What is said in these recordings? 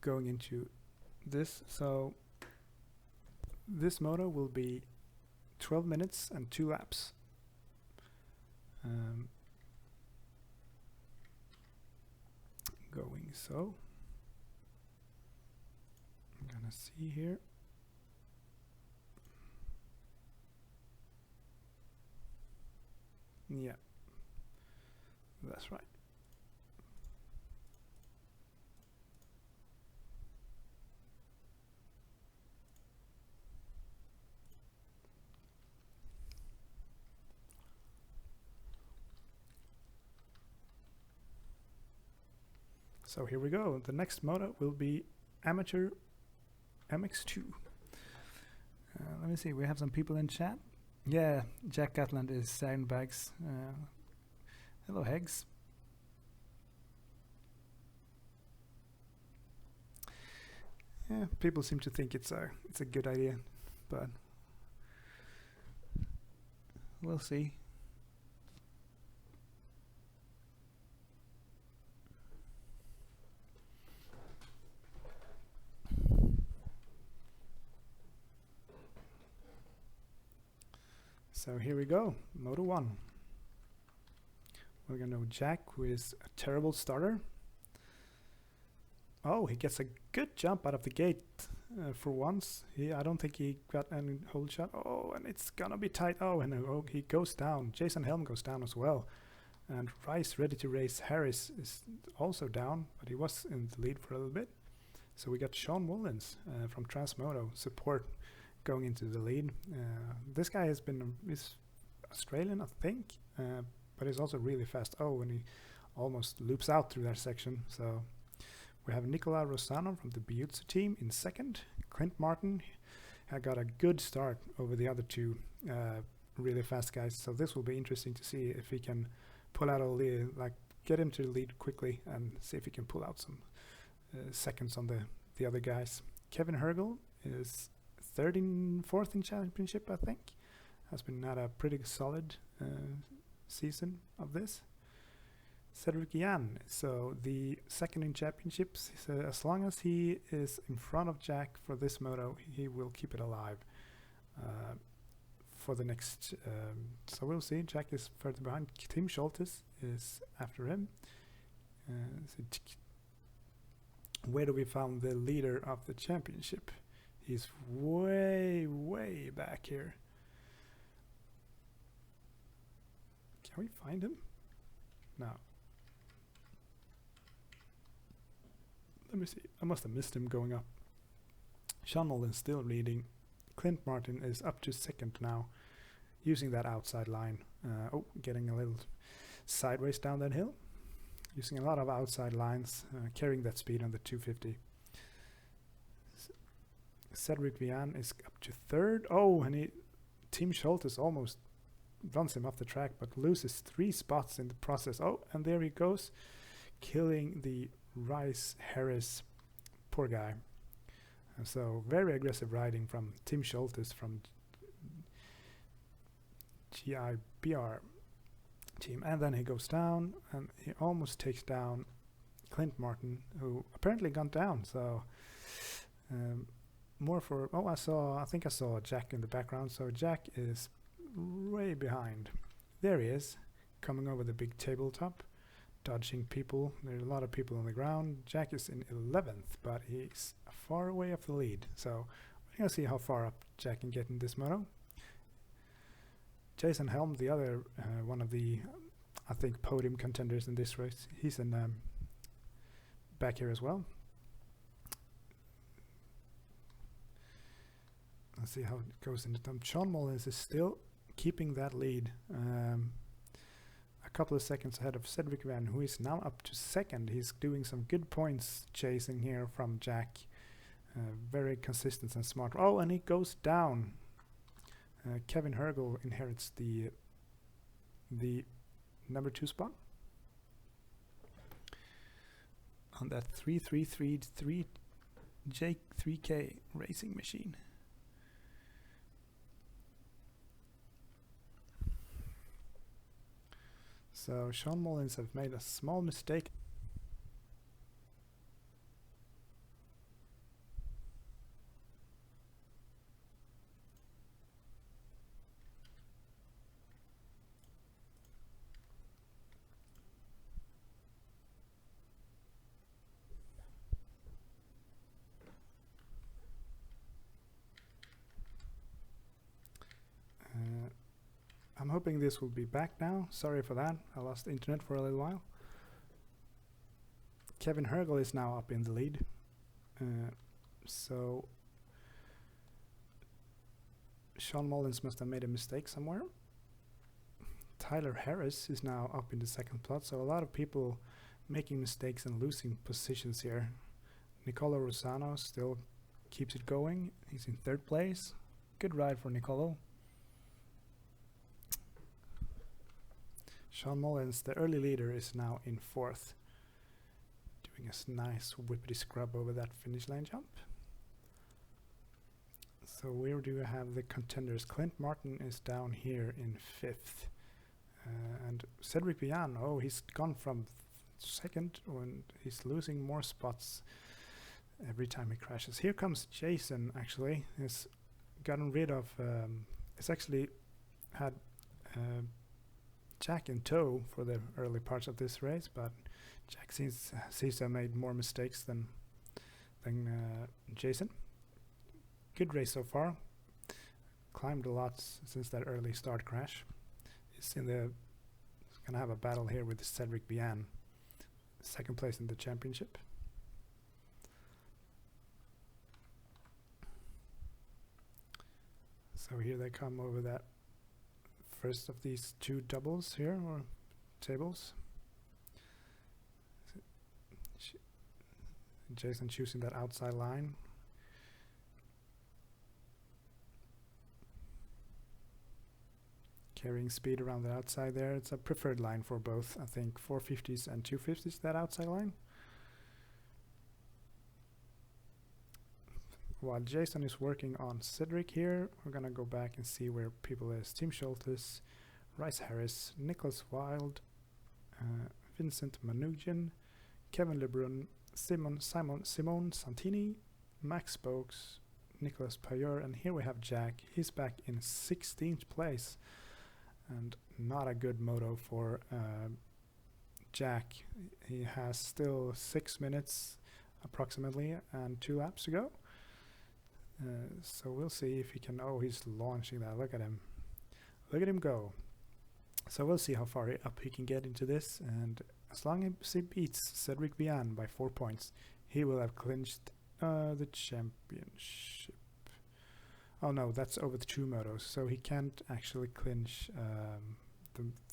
going into this. So this moto will be 12 minutes and 2 laps. Going so. I'm gonna see here. Yeah, that's right. So here we go. The next moto will be amateur MX2. Let me see. We have some people in chat. Yeah, Jack Gatland is sandbags. Hello, Hegs. Yeah, people seem to think it's a good idea, but we'll see. So here we go, Moto 1. We're gonna know Jack, who is a terrible starter. Oh, he gets a good jump out of the gate for once. I don't think he got any hold shot. Oh, and it's gonna be tight. Oh, and he goes down. Jason Helm goes down as well. And Rice, ready to race Harris, is also down, but he was in the lead for a little bit. So we got Sean Mullins from Transmoto support going into the lead. This guy is Australian, I think, but he's also really fast. Oh, and he almost loops out through that section. So we have Nicola Rosano from the Buyutsu team in second. Clint Martin had got a good start over the other two really fast guys. So this will be interesting to see if he can pull out get him to the lead quickly and see if he can pull out some seconds on the other guys. Kevin Hergel is fourth in championship, I think. Has been at a pretty solid season of this. Cedric Yan, so the second in championships. So as long as he is in front of Jack for this moto, he will keep it alive for the next. So we'll see. Jack is further behind. Tim Schultes is after him. Where do we find the leader of the championship? He's way, way back here. Can we find him? No. Let me see. I must have missed him going up. Sean Mullins still leading. Clint Martin is up to second now, using that outside line. Getting a little sideways down that hill. Using a lot of outside lines, carrying that speed on the 250. Cedric Vian is up to third. Oh, and Tim Schultes almost runs him off the track, but loses 3 spots in the process. Oh, and there he goes, killing the Rice Harris. Poor guy. And so very aggressive riding from Tim Schultes from GIBR team. And then he goes down, and he almost takes down Clint Martin, who apparently gone down. So I think I saw Jack in the background. So Jack is way behind. There he is, coming over the big tabletop, dodging people. There's a lot of people on the ground. Jack is in 11th, but he's far away off the lead. So we're gonna see how far up Jack can get in this moto. Jason Helm, the other one of the, I think, podium contenders in this race. He's in back here as well. Let's see how it goes in the time. Sean Mullins is still keeping that lead. A couple of seconds ahead of Cedric Van, who is now up to second. He's doing some good points chasing here from Jack. Very consistent and smart. Oh, and he goes down. Kevin Hergel inherits the number 2 spot on that 3333 J3K racing machine. So Sean Mullins have made a small mistake. hoping this will be back now. Sorry for that. I lost internet for a little while. Kevin Hergel is now up in the lead. So Sean Mullins must have made a mistake somewhere. Tyler Harris is now up in the second spot, so a lot of people making mistakes and losing positions here. Nicolo Rosano still keeps it going. He's in third place. Good ride for Nicolo. Sean Mullins, the early leader, is now in fourth, doing a nice whippity scrub over that finish line jump. So where do we have the contenders? Clint Martin is down here in fifth. And Cedric Vian, oh, he's gone from second, and he's losing more spots every time he crashes. Here comes Jason, actually. He's gotten rid of, he's actually had Jack in tow for the early parts of this race, but Jack seems to have made more mistakes than Jason. Good race so far. Climbed a lot since that early start crash. He's gonna have a battle here with Cedric Bian, second place in the championship. So here they come over that first of these two doubles here, or tables. Jason choosing that outside line. Carrying speed around the outside there. It's a preferred line for both, I think, 450s and 250s, that outside line. While Jason is working on Cedric here, we're gonna go back and see where people is. Tim Schultes, Rice Harris, Nicholas Wilde, Vincent Manugian, Kevin Lebrun, Simone Santini, Max Spokes, Nicholas Payeur, and here we have Jack. He's back in 16th place. And not a good moto for Jack. He has still 6 minutes approximately and 2 laps to go. So we'll see if he can. Oh, he's launching that. Look at him. Look at him go. So we'll see how far up he can get into this. And as long as he beats Cedric Bian by 4 points, he will have clinched the championship. Oh no, that's over the 2 motos, so he can't actually clinch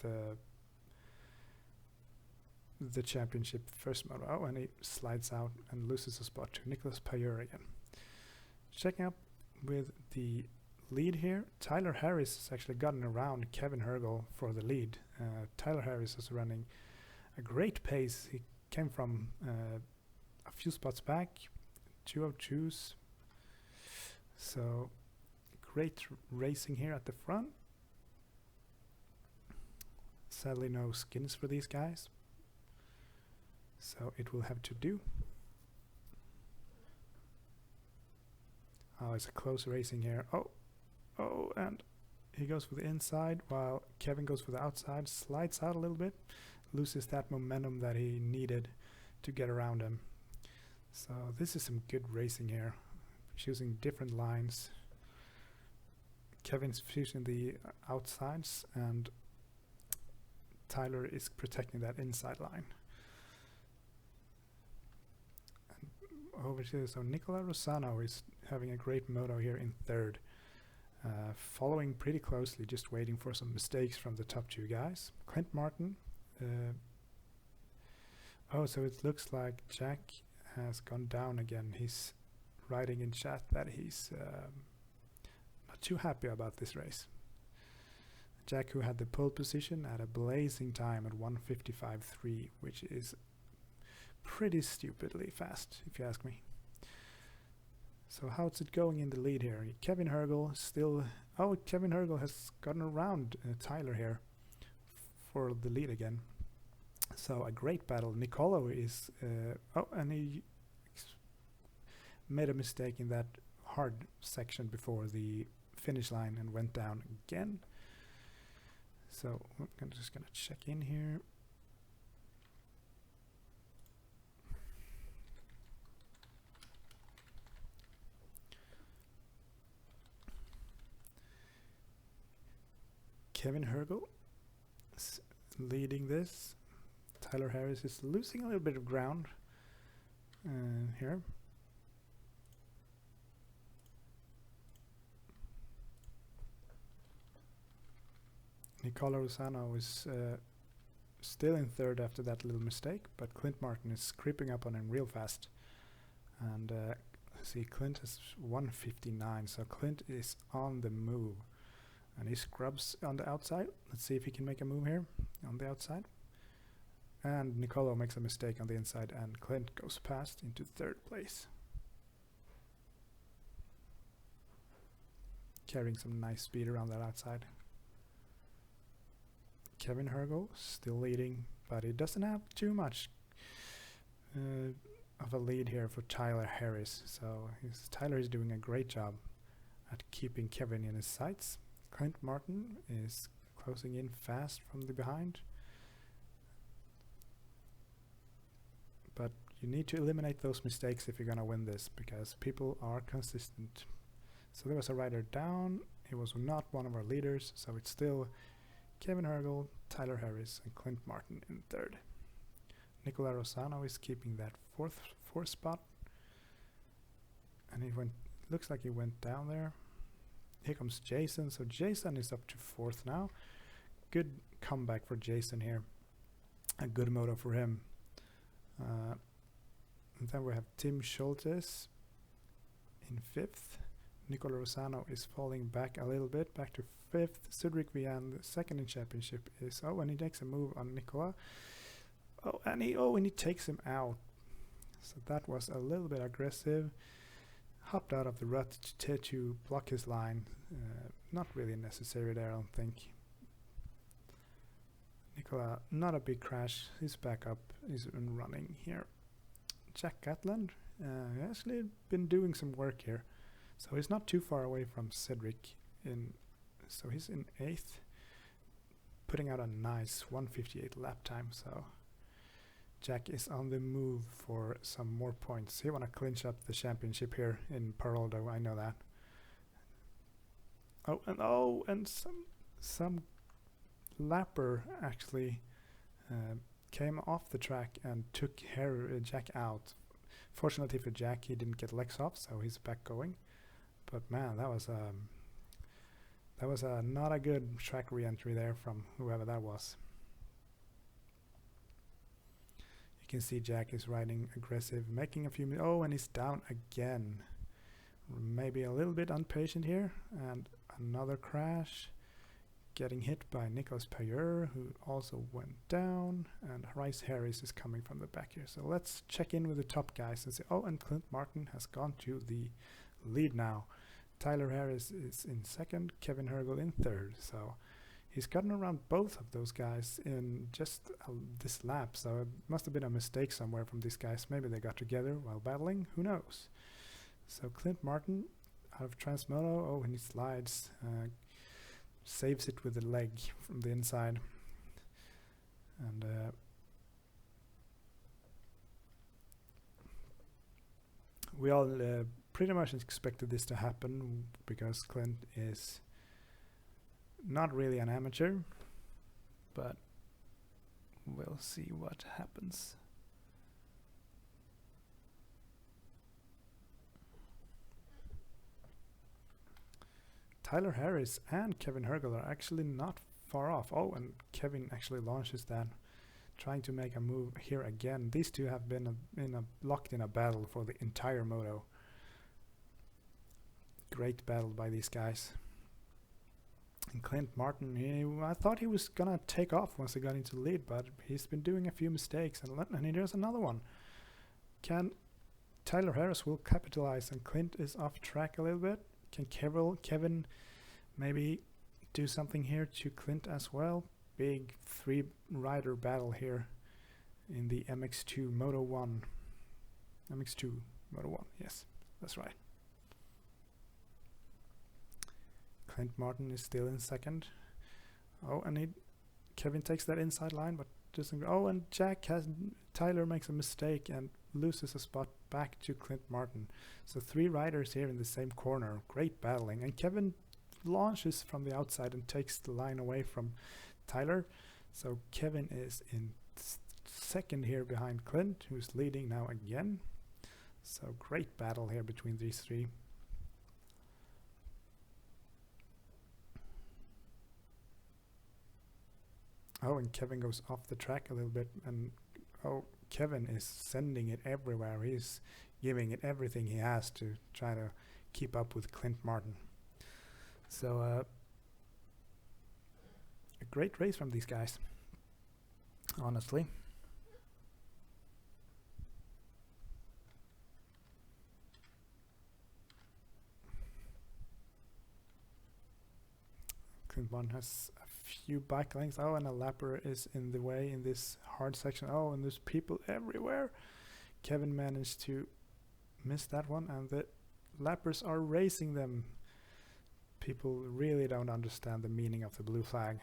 the championship first moto. Oh, and he slides out and loses a spot to Nicholas Payeur again. Checking up with the lead here, Tyler Harris has actually gotten around Kevin Hergel for the lead. Tyler Harris is running a great pace. He came from a few spots back, 202s. So great racing here at the front. Sadly no skins for these guys, so it will have to do. Oh, it's a close racing here. Oh, and he goes for the inside while Kevin goes for the outside, slides out a little bit, loses that momentum that he needed to get around him. So this is some good racing here, choosing different lines. Kevin's choosing the outsides and Tyler is protecting that inside line. And over to, so Nicola Rosano is having a great moto here in third, following pretty closely, just waiting for some mistakes from the top 2 guys. Clint Martin. Oh, so it looks like Jack has gone down again. He's writing in chat that he's not too happy about this race. Jack, who had the pole position at a blazing time at 1:55.3, which is pretty stupidly fast, if you ask me. So how's it going in the lead here? Kevin Hergel still... Oh, Kevin Hergel has gotten around Tyler here for the lead again. So a great battle. Nicolo is... oh, and he made a mistake in that hard section before the finish line and went down again. So I'm just gonna check in here. Kevin Hergel is leading this. Tyler Harris is losing a little bit of ground here. Nicola Rosano is still in third after that little mistake, but Clint Martin is creeping up on him real fast. And see, Clint has 159, so Clint is on the move. And he scrubs on the outside. Let's see if he can make a move here on the outside. And Nicolo makes a mistake on the inside, and Clint goes past into third place. Carrying some nice speed around that outside. Kevin Hergel still leading, but he doesn't have too much of a lead here for Tyler Harris. So Tyler is doing a great job at keeping Kevin in his sights. Clint Martin is closing in fast from the behind. But you need to eliminate those mistakes if you're going to win this, because people are consistent. So there was a rider down. He was not one of our leaders, so it's still Kevin Hergel, Tyler Harris, and Clint Martin in third. Nicola Rosano is keeping that fourth spot. And he looks like he went down there. Here comes Jason. So Jason is up to fourth now. Good comeback for Jason here. A good moto for him. And then we have Tim Schultes in fifth. Nicola Rosano is falling back a little bit, back to fifth. Cedric Vian, the second in championship, is and he makes a move on Nicola. And he takes him out. So that was a little bit aggressive. Hopped out of the rut to block his line. Not really necessary there, I don't think. Nicola, not a big crash. He's back up. He's been running here. Jack Gatland actually been doing some work here. So he's not too far away from Cedric. So he's in 8th. Putting out a nice 1:58 lap time. So Jack is on the move for some more points. He want to clinch up the championship here in Paroldo. I know that. And some lapper actually came off the track and took Jack out. Fortunately for Jack, he didn't get legs off, so he's back going. But man, that was not a good track re-entry there from whoever that was. You can see Jack is riding aggressive, making a few and he's down again. Maybe a little bit impatient here, and another crash. Getting hit by Nicolas Payeur, who also went down, and Rice Harris is coming from the back here. So let's check in with the top guys and say, and Clint Martin has gone to the lead now. Tyler Harris is in second, Kevin Hergel in third. So he's gotten around both of those guys in just this lap. So it must have been a mistake somewhere from these guys. Maybe they got together while battling. Who knows? So Clint Martin out of Transmoto. And he slides. Saves it with the leg from the inside. And we all pretty much expected this to happen, because Clint is not really an amateur, but we'll see what happens. Tyler Harris and Kevin Hergel are actually not far off. And Kevin actually launches that, trying to make a move here again. These two have been locked in a battle for the entire moto. Great battle by these guys. And Clint Martin, I thought he was gonna take off once he got into the lead, but he's been doing a few mistakes, and here's another one. Tyler Harris will capitalize, and Clint is off track a little bit. Can Kevin maybe do something here to Clint as well? Big 3-rider battle here in the MX2 Moto 1. MX2 Moto 1, yes, that's right. Clint Martin is still in second. And Kevin takes that inside line, but doesn't. And Tyler makes a mistake and loses a spot back to Clint Martin. So 3 riders here in the same corner. Great battling. And Kevin launches from the outside and takes the line away from Tyler. So Kevin is in second here behind Clint, who's leading now again. So great battle here between these three. Oh, and Kevin goes off the track a little bit, and oh, Kevin is sending it everywhere. He's giving it everything he has to try to keep up with Clint Martin. So a great race from these guys, honestly. Clint Martin has a few bike lengths. Oh, and a lapper is in the way in this hard section. Oh, and there's people everywhere. Kevin managed to miss that one, and the lappers are racing them. People really don't understand the meaning of the blue flag.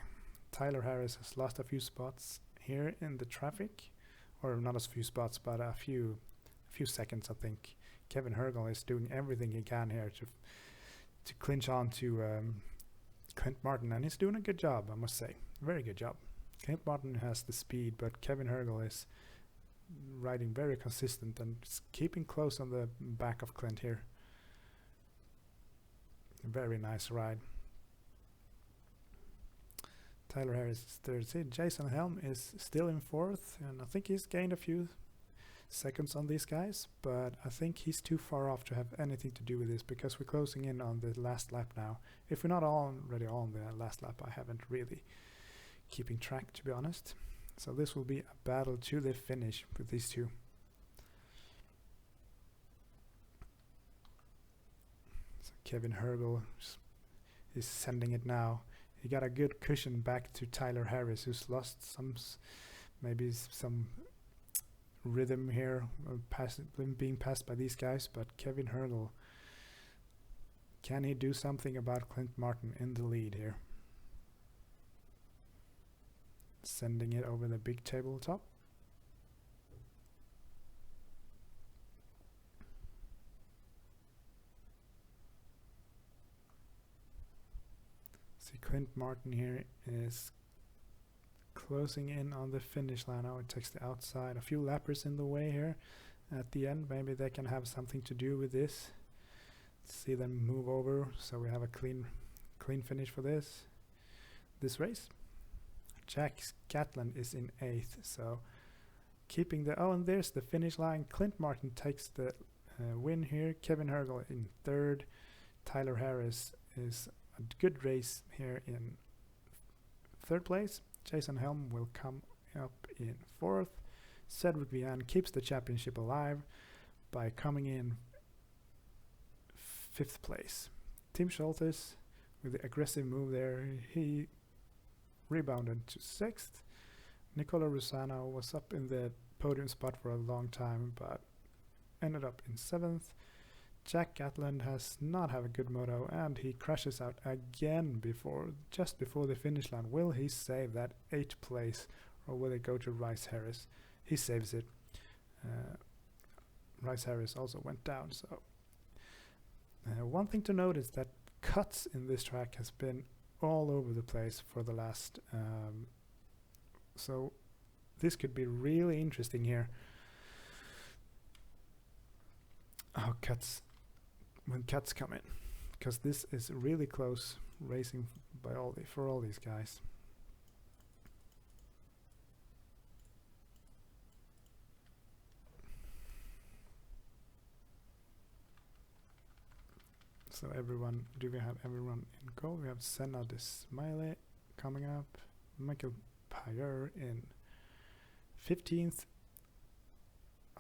Tyler Harris has lost a few spots here in the traffic, or not a few spots, but a few seconds, I think. Kevin Hergel is doing everything he can here to clinch on to Clint Martin, and he's doing a good job, I must say. Very good job. Clint Martin has the speed, but Kevin Hergel is riding very consistent and keeping close on the back of Clint here. Very nice ride. Tyler Harris is third. Jason Helm is still in fourth, and I think he's gained a few seconds on these guys, but I think he's too far off to have anything to do with this, because we're closing in on the last lap now. If we're not already on the last lap, I haven't really keeping track, to be honest. So this will be a battle to the finish with these two. So Kevin Hergel is sending it now. He got a good cushion back to Tyler Harris, who's lost maybe some rhythm here, being passed by these guys. But Kevin Hergel, can he do something about Clint Martin in the lead here? Sending it over the big tabletop. See, Clint Martin here is closing in on the finish line. Now it takes the outside. A few lappers in the way here at the end. Maybe they can have something to do with this. See them move over, so we have a clean finish for this race. Jack Catlin is in 8th, so keeping the... Oh, and there's the finish line. Clint Martin takes the win here. Kevin Hergel in 3rd. Tyler Harris is a good race here in 3rd place. Jason Helm will come up in 4th. Cedric Vian keeps the championship alive by coming in 5th place. Tim Schultes with the aggressive move there, he rebounded to 6th. Nicola Rosano was up in the podium spot for a long time, but ended up in 7th. Jack Gatland has not have a good moto, and he crashes out again just before the finish line. Will he save that 8th place, or will it go to Rice Harris? He saves it. Rice Harris also went down. So one thing to note is that cuts in this track has been all over the place for the last so this could be really interesting here. When cuts come in, because this is really close racing for all these guys. So do we have everyone in goal? We have Senna de Smiley coming up, Michael Payer in 15th,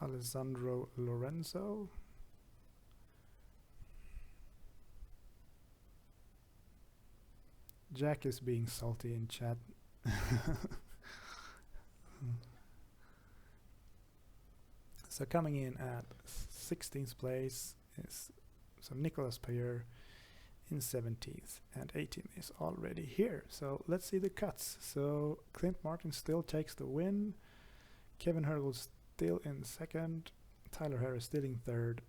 Alessandro Lorenzo, Jack is being salty in chat. So coming in at 16th place is Nicolas Payer in 17th, and 18th is already here. So let's see the cuts. So Clint Martin still takes the win. Kevin Hergel still in 2nd. Tyler Harris still in 3rd.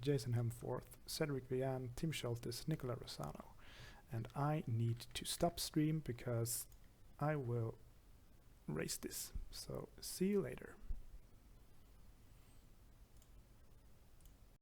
Jason Helm 4th. Cedric Vian, Tim Schultes, Nicola Rosano. and I need to stop stream because I will race this. So see you later.